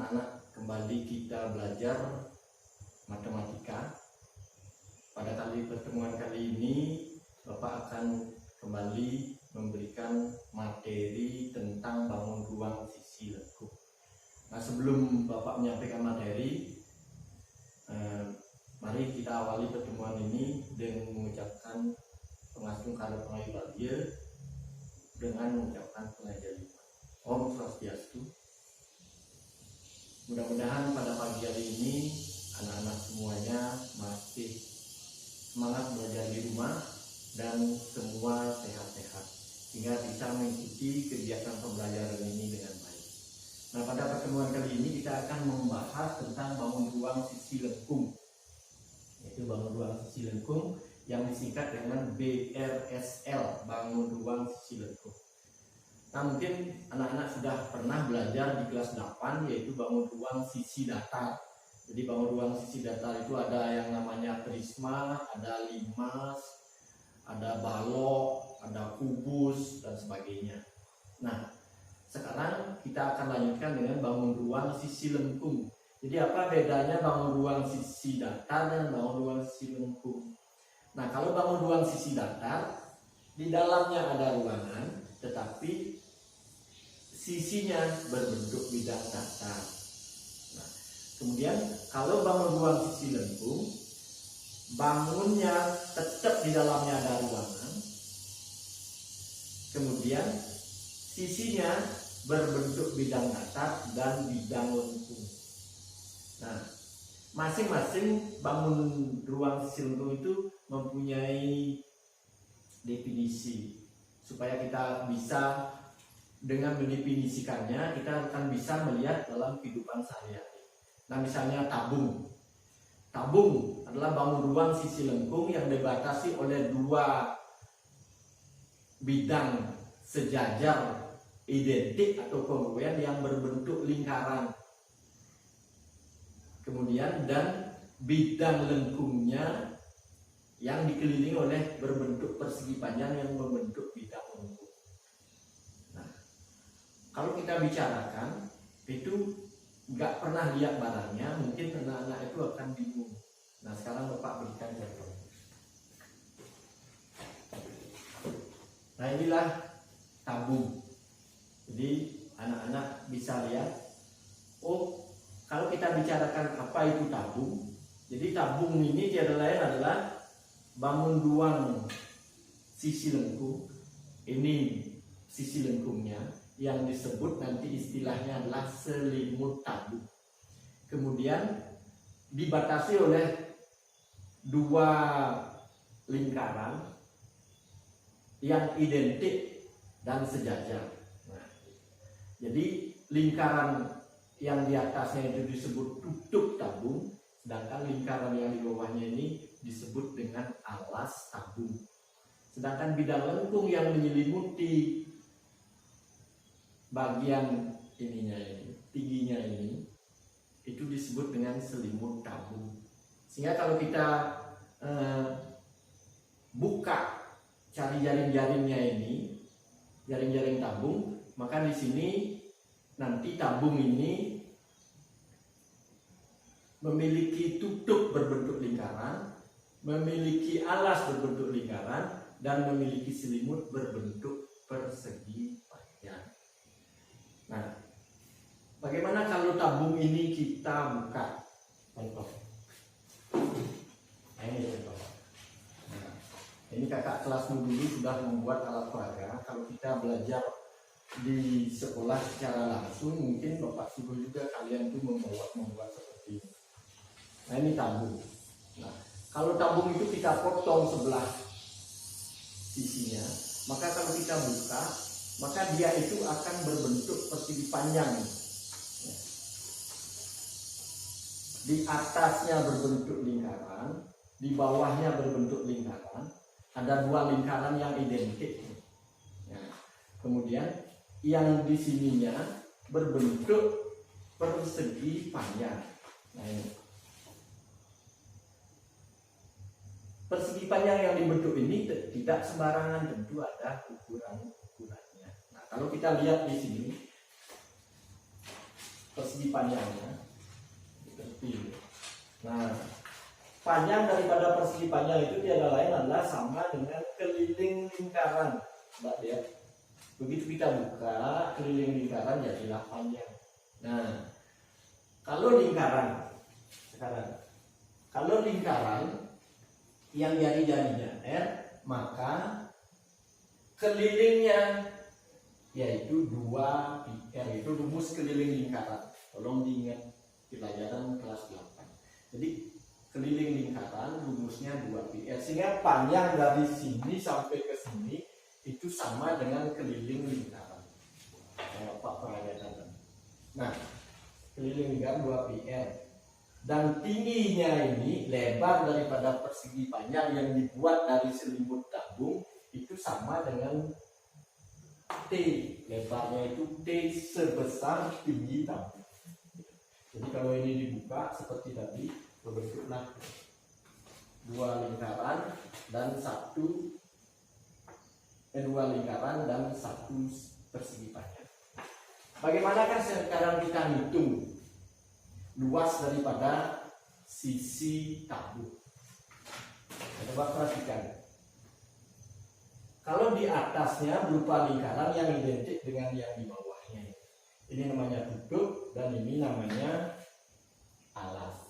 anak-anak, kembali kita belajar matematika. Pada pertemuan kali ini Bapak akan kembali memberikan materi tentang bangun ruang sisi lengkung. Nah, sebelum Bapak menyampaikan materi, mari kita awali pertemuan ini dengan mengucapkan pengasung karo pengayu bahagia dengan mengucapkan pengajian lima. Om Swastiastu. Mudah-mudahan pada pagi hari ini anak-anak semuanya masih semangat belajar di rumah dan semua sehat-sehat sehingga bisa mengikuti kegiatan pembelajaran ini dengan baik. Nah, pada pertemuan kali ini kita akan membahas tentang bangun ruang sisi lengkung, yaitu bangun ruang sisi lengkung yang disingkat dengan BRSL, bangun ruang sisi lengkung. Nah, mungkin anak-anak sudah pernah belajar di kelas 8, yaitu bangun ruang sisi datar. Jadi bangun ruang sisi datar itu ada yang namanya prisma, ada limas, ada balok, ada kubus, dan sebagainya. Nah, sekarang kita akan lanjutkan dengan bangun ruang sisi lengkung. Jadi apa bedanya bangun ruang sisi datar dan bangun ruang sisi lengkung? Nah, kalau bangun ruang sisi datar, di dalamnya ada ruangan, tetapi sisinya berbentuk bidang datar. Nah, kemudian kalau bangun ruang sisi lengkung, bangunnya tetap di dalamnya ada ruangan, kemudian sisinya berbentuk bidang datar dan bidang lengkung. Nah, masing-masing bangun ruang sisi lengkung itu mempunyai definisi supaya kita bisa dengan mendefinisikannya kita akan bisa melihat dalam kehidupan sehari-hari. Nah, misalnya tabung. Tabung adalah bangun ruang sisi lengkung yang dibatasi oleh dua bidang sejajar identik atau kongruen yang berbentuk lingkaran. Kemudian dan bidang lengkungnya yang dikelilingi oleh berbentuk persegi panjang yang membentuk bidang lengkung. Kalau kita bicarakan itu nggak pernah lihat barangnya, mungkin anak-anak itu akan bingung. Nah, sekarang Bapak berikan contoh. Nah, inilah tabung. Jadi anak-anak bisa lihat, oh, kalau kita bicarakan apa itu tabung, jadi tabung ini tiada lain adalah bangun ruang sisi lengkung. Ini sisi lengkungnya yang disebut nanti istilahnya adalah selimut tabung. Kemudian dibatasi oleh dua lingkaran yang identik dan sejajar. Nah, jadi lingkaran yang di atasnya itu disebut tutup tabung, sedangkan lingkaran yang di bawahnya ini disebut dengan alas tabung. Sedangkan bidang lengkung yang menyelimuti bagian ininya ini, tingginya ini, itu disebut dengan selimut tabung. Sehingga kalau kita buka cari jaring-jaringnya ini, jaring-jaring tabung, maka di sini nanti tabung ini memiliki tutup berbentuk lingkaran, memiliki alas berbentuk lingkaran, dan memiliki selimut berbentuk persegi panjang. Nah, bagaimana kalau tabung ini kita buka? Contoh. Ini contoh. Nah, ini kakak kelasmu dulu sudah membuat alat peraga. Kalau kita belajar di sekolah secara langsung, mungkin Bapak suruh juga kalian tuh membuat seperti ini. Nah, ini tabung. Nah, kalau tabung itu kita potong sebelah sisinya, maka kalau kita buka, maka dia itu akan berbentuk persegi panjang. Di atasnya berbentuk lingkaran, di bawahnya berbentuk lingkaran, ada dua lingkaran yang identik. Kemudian yang di sininya berbentuk persegi panjang. Nah, ini. Persegi panjang yang dibentuk ini tidak sembarangan, tentu ada ukuran-ukurannya. Nah, kalau kita lihat di sini, persegi persegi panjangnya seperti ini. Nah, panjang daripada persegi panjang itu tiada lain adalah sama dengan keliling lingkaran. Mbak lihat, begitu kita buka keliling lingkaran jadilah panjang. Nah, kalau lingkaran sekarang, kalau lingkaran yang jari-jarinya R, maka kelilingnya yaitu 2πr, itu rumus keliling lingkaran. Tolong diingat di pelajaran kelas 8. Jadi keliling lingkaran rumusnya 2πr, sehingga panjang dari sini sampai ke sini itu sama dengan keliling lingkaran. Pak perhatikan. Nah, keliling lingkaran 2πr, dan tingginya ini lebar daripada persegi panjang yang dibuat dari selimut tabung itu sama dengan T, lebarnya itu T sebesar tinggi tabung. Jadi kalau ini dibuka seperti tadi, berbentuklah 2 lingkaran dan 1 persegi panjang. Bagaimanakah sekarang kita hitung luas daripada sisi tabung? Coba perhatikan. Kalau di atasnya berupa lingkaran yang identik dengan yang di bawahnya, ini namanya tutup dan ini namanya alas.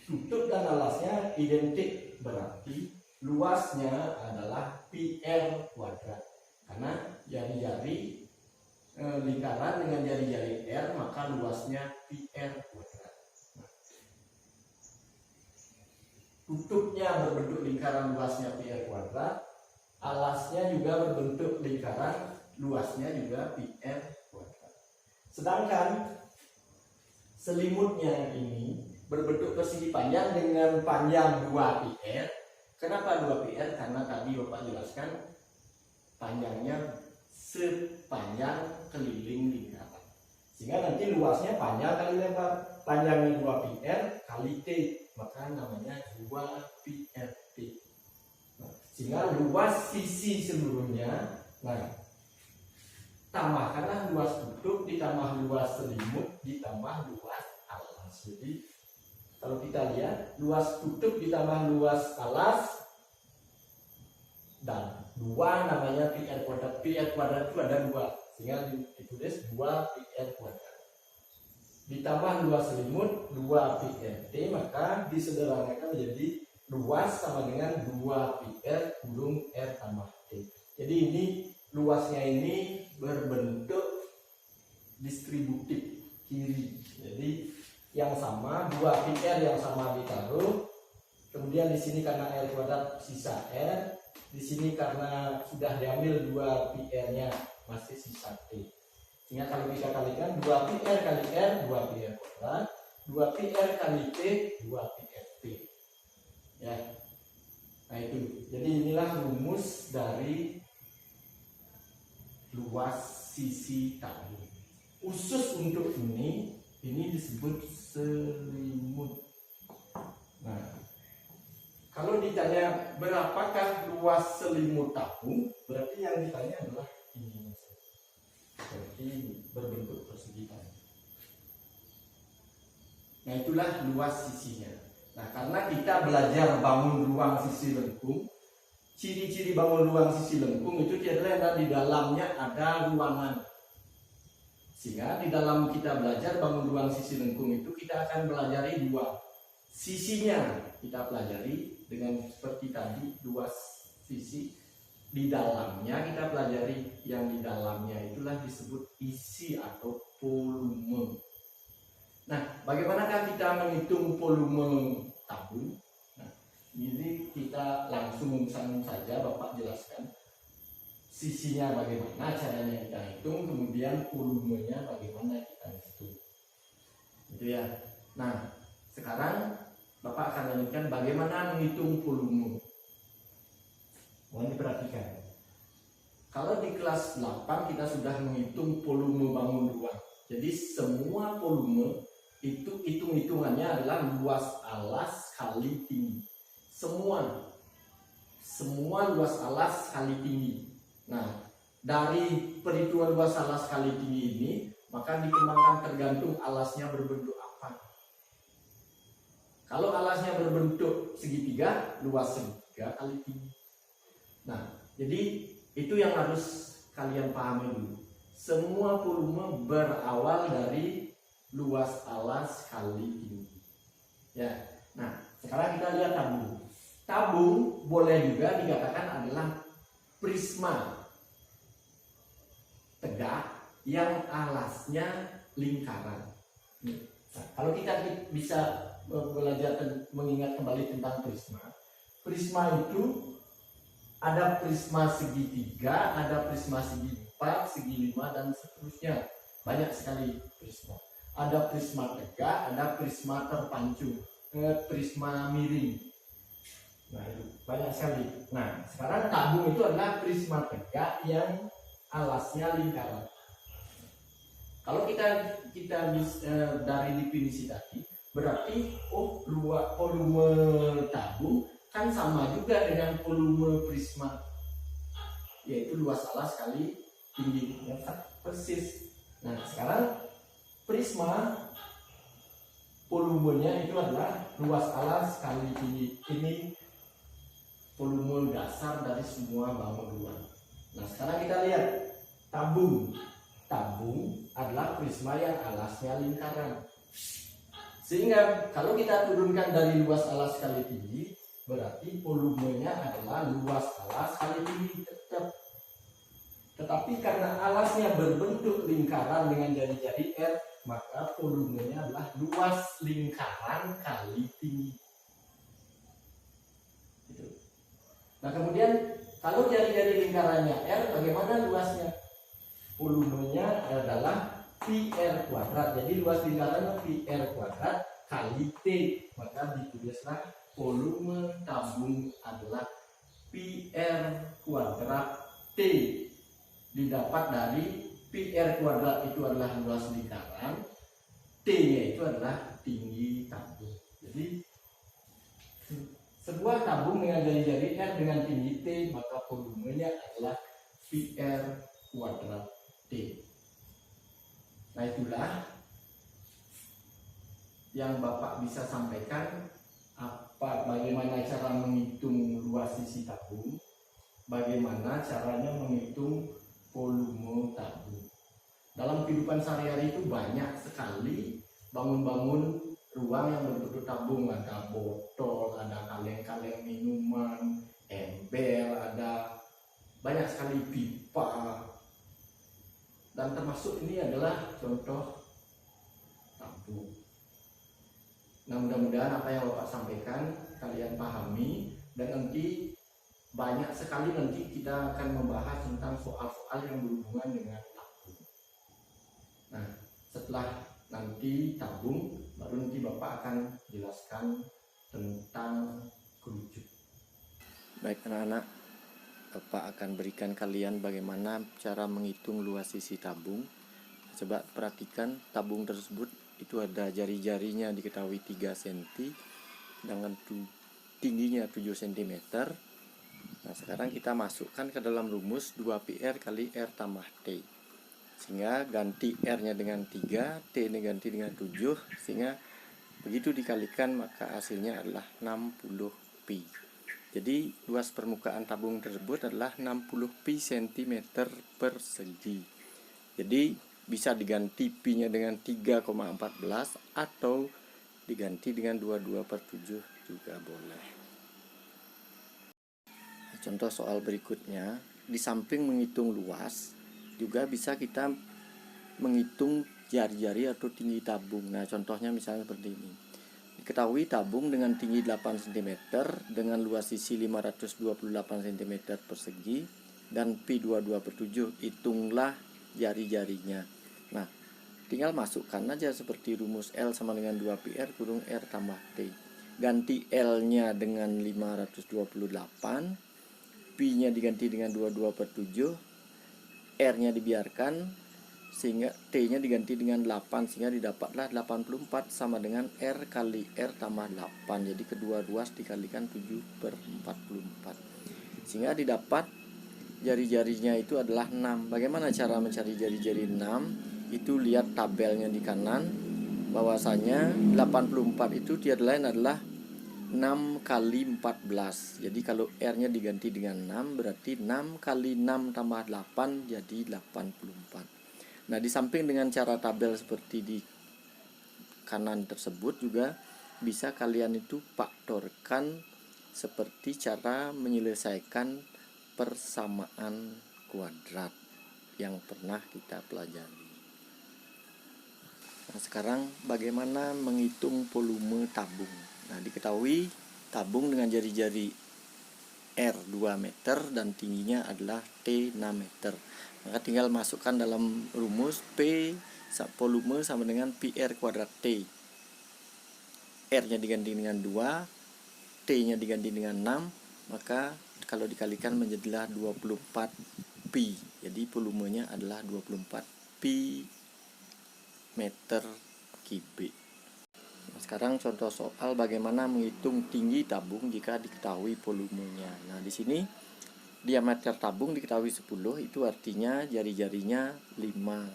Tutup dan alasnya identik, berarti luasnya adalah πr kuadrat, karena jari-jari lingkaran dengan jari-jari R, maka luasnya πr kuadrat. Tutupnya berbentuk lingkaran, luasnya πr kuadrat. Alasnya juga berbentuk lingkaran, luasnya juga πr kuadrat. Sedangkan selimutnya ini berbentuk persegi panjang dengan panjang 2πr. Kenapa 2πr? Karena tadi Bapak jelaskan panjangnya sepanjang keliling lingkaran, sehingga nanti luasnya panjang kali lebar. Panjangnya 2πr kali T, maka namanya 2πrt. Sehingga luas sisi seluruhnya, nah, tambahkanlah luas tutup ditambah luas selimut ditambah luas alas. Jadi kalau kita lihat, luas tutup ditambah luas alas dan 2 namanya πr kuadrat. πr kuadrat itu ada 2, sehingga ditulis 2πr kuadrat. Ditambah luas selimut 2πrt, maka disederhanakan menjadi luas sama dengan 2πr kurung r tambah t. Jadi ini luasnya ini berbentuk distributif kiri. Jadi yang sama 2πr yang sama ditaruh, kemudian di sini karena r kuadrat sisa r, di sini karena sudah diambil 2πr-nya masih sisa t. Sehingga kalau kita kalikan 2πr kali r 2πr kuadrat, 2πr kali t 2πrt. Ya, nah itu. Jadi inilah rumus dari luas sisi tabung. Khusus untuk ini disebut selimut. Nah, kalau ditanya berapakah luas selimut tabung, berarti yang ditanya adalah ini, seperti berbentuk persegi panjang. Nah, itulah luas sisinya. Nah, karena kita belajar bangun ruang sisi lengkung, ciri-ciri bangun ruang sisi lengkung itu adalah di dalamnya ada ruangan. Sehingga di dalam kita belajar bangun ruang sisi lengkung itu kita akan pelajari 2 sisinya. Kita pelajari dengan seperti tadi 2 sisi. Di dalamnya kita pelajari, yang di dalamnya itulah disebut isi atau volume. Nah, bagaimanakah kita menghitung volume tabung? Nah, ini kita langsung saja Bapak jelaskan sisinya bagaimana caranya kita hitung, kemudian volumenya bagaimana kita hitung. Gitu ya. Nah, sekarang Bapak akan lanjutkan bagaimana menghitung volume. Mohon diperhatikan. Kalau di kelas 8 kita sudah menghitung volume bangun ruang. Jadi semua volume itu hitung-hitungannya adalah luas alas kali tinggi. Semua luas alas kali tinggi. Nah, dari perhitungan luas alas kali tinggi ini maka dikembangkan tergantung alasnya berbentuk apa. Kalau alasnya berbentuk segitiga, luas segitiga kali tinggi. Nah, jadi itu yang harus kalian pahami dulu. Semua volume berawal dari luas alas kali tinggi. Ya. Nah, sekarang kita lihat tabung. Tabung boleh juga dikatakan adalah prisma tegak yang alasnya lingkaran. Nah, kalau kita bisa belajar mengingat kembali tentang prisma. Prisma itu ada prisma segitiga, ada prisma segi 4, segi 5 dan seterusnya. Banyak sekali prisma. Ada prisma tegak, ada prisma terpancung, prisma miring. Nah, itu banyak sekali. Nah, sekarang tabung itu adalah prisma tegak yang alasnya lingkaran. Kalau kita dari definisi tadi, berarti volume tabung kan sama juga dengan volume prisma, yaitu luas alas kali tinggi, yang persis. Nah, sekarang prisma volumenya itu adalah luas alas kali tinggi. Ini volume dasar dari semua bangun luar. Nah, sekarang kita lihat tabung. Tabung adalah prisma yang alasnya lingkaran. Sehingga kalau kita turunkan dari luas alas kali tinggi, berarti volumenya adalah luas alas kali tinggi tetap. Tetapi karena alasnya berbentuk lingkaran dengan jari-jari R, maka volumenya adalah luas lingkaran kali tinggi. Nah, kemudian kalau jari-jari lingkarannya R, bagaimana luasnya? Volumenya adalah pi R kuadrat. Jadi luas lingkarannya pi R kuadrat kali T. Maka ditulislah volume tabung adalah pi R kuadrat T. Didapat dari pi R kuadrat itu adalah luas lingkaran, T-nya itu adalah tinggi tabung. Jadi sebuah tabung dengan jari-jari R dengan tinggi T, maka volumenya adalah pi R kuadrat T. Nah, itulah yang Bapak bisa sampaikan, bagaimana cara menghitung luas sisi tabung, bagaimana caranya menghitung volume tabung. Dalam kehidupan sehari-hari itu banyak sekali bangun-bangun ruang yang berbentuk tabung. Ada botol, ada kaleng-kaleng minuman, ember, ada banyak sekali pipa. Dan termasuk ini adalah contoh tabung. Nah, mudah-mudahan apa yang Bapak sampaikan kalian pahami, dan nanti banyak sekali nanti kita akan membahas tentang soal-soal yang berhubungan dengan tabung. Nah, setelah nanti tabung, baru nanti Bapak akan jelaskan tentang kerucut. Baik anak-anak, Bapak akan berikan kalian bagaimana cara menghitung luas sisi tabung. Coba perhatikan tabung tersebut itu ada jari-jarinya diketahui 3 cm dengan tingginya 7 cm. Nah, sekarang kita masukkan ke dalam rumus 2πr kali R tambah T. Sehingga ganti R-nya dengan 3, T-nya ganti dengan 7, sehingga begitu dikalikan maka hasilnya adalah 60π. Jadi luas permukaan tabung tersebut adalah 60π cm persegi. Jadi bisa diganti pi-nya dengan 3,14 atau diganti dengan 22/7 juga boleh. Contoh soal berikutnya, di samping menghitung luas, juga bisa kita menghitung jari-jari atau tinggi tabung. Nah, contohnya misalnya seperti ini. Diketahui tabung dengan tinggi 8 cm dengan luas sisi 528 cm persegi dan pi 22/7. Hitunglah jari-jarinya. Nah, tinggal masukkan aja seperti rumus L sama dengan 2πr kurung R tambah T. Ganti L-nya dengan 528, pi-nya diganti dengan 22/7, R-nya dibiarkan, sehingga T-nya diganti dengan 8, sehingga didapatlah 84 sama dengan R kali R tambah 8. Jadi kedua ruas dikalikan 7/44, sehingga didapat jari-jarinya itu adalah 6. Bagaimana cara mencari jari-jari 6? itu lihat tabelnya di kanan, bahwasanya 84 itu tiada lain adalah 6 kali 14. Jadi kalau R-nya diganti dengan 6, berarti 6 kali 6 tambah 8 jadi 84. Nah, di samping dengan cara tabel seperti di kanan tersebut, juga bisa kalian itu faktorkan seperti cara menyelesaikan persamaan kuadrat yang pernah kita pelajari. Nah, sekarang bagaimana menghitung volume tabung? Nah, diketahui tabung dengan jari-jari R 2 meter dan tingginya adalah T 6 meter. Maka tinggal masukkan dalam rumus P volume sama dengan PR kuadrat T. R-nya diganti dengan 2, T-nya diganti dengan 6, maka kalau dikalikan menjadilah 24 pi. Jadi volumenya adalah 24 pi meter kubik. Nah, sekarang contoh soal bagaimana menghitung tinggi tabung jika diketahui volumenya. Nah, di sini diameter tabung diketahui 10, itu artinya jari-jarinya 5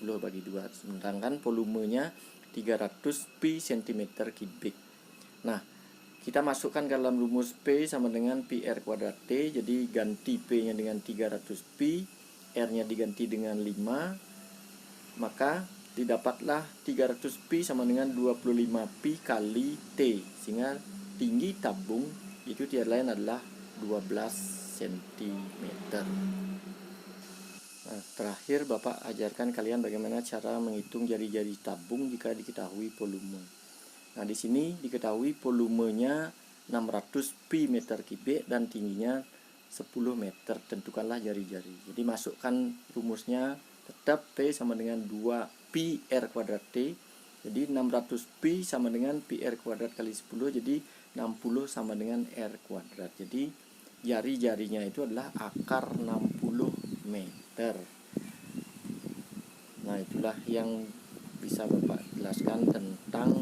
10 bagi 2. Sedangkan volumenya 300 pi cm kubik. Nah, kita masukkan ke dalam rumus P sama dengan PR kuadrat T. Jadi ganti P-nya dengan 300 pi, R-nya diganti dengan 5, maka didapatlah 300 pi sama dengan 25 pi kali T, sehingga tinggi tabung itu tiada lain adalah 12 cm. Nah, terakhir Bapak ajarkan kalian bagaimana cara menghitung jari-jari tabung jika diketahui volume. Nah, di sini diketahui volumenya 600 pi meter kubik dan tingginya 10 meter. Tentukanlah jari-jari. Jadi masukkan rumusnya, tetap P sama dengan 2 pi R kuadrat T. Jadi 600 pi sama dengan pi R kuadrat kali 10, jadi 60 sama dengan R kuadrat. Jadi jari-jarinya itu adalah akar 60 meter. Nah, itulah yang bisa Bapak jelaskan tentang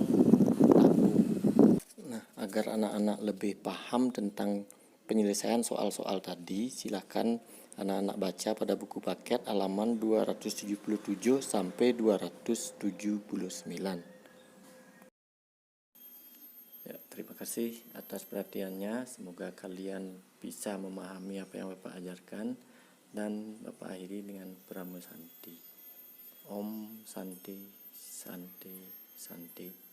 tabung. Nah, agar anak-anak lebih paham tentang penyelesaian soal-soal tadi, silakan anak-anak baca pada buku paket halaman 277 sampai 279. Ya, terima kasih atas perhatiannya. Semoga kalian bisa memahami apa yang Bapak ajarkan, dan Bapak akhiri dengan Brahma Santi. Om Santi Santi Santi.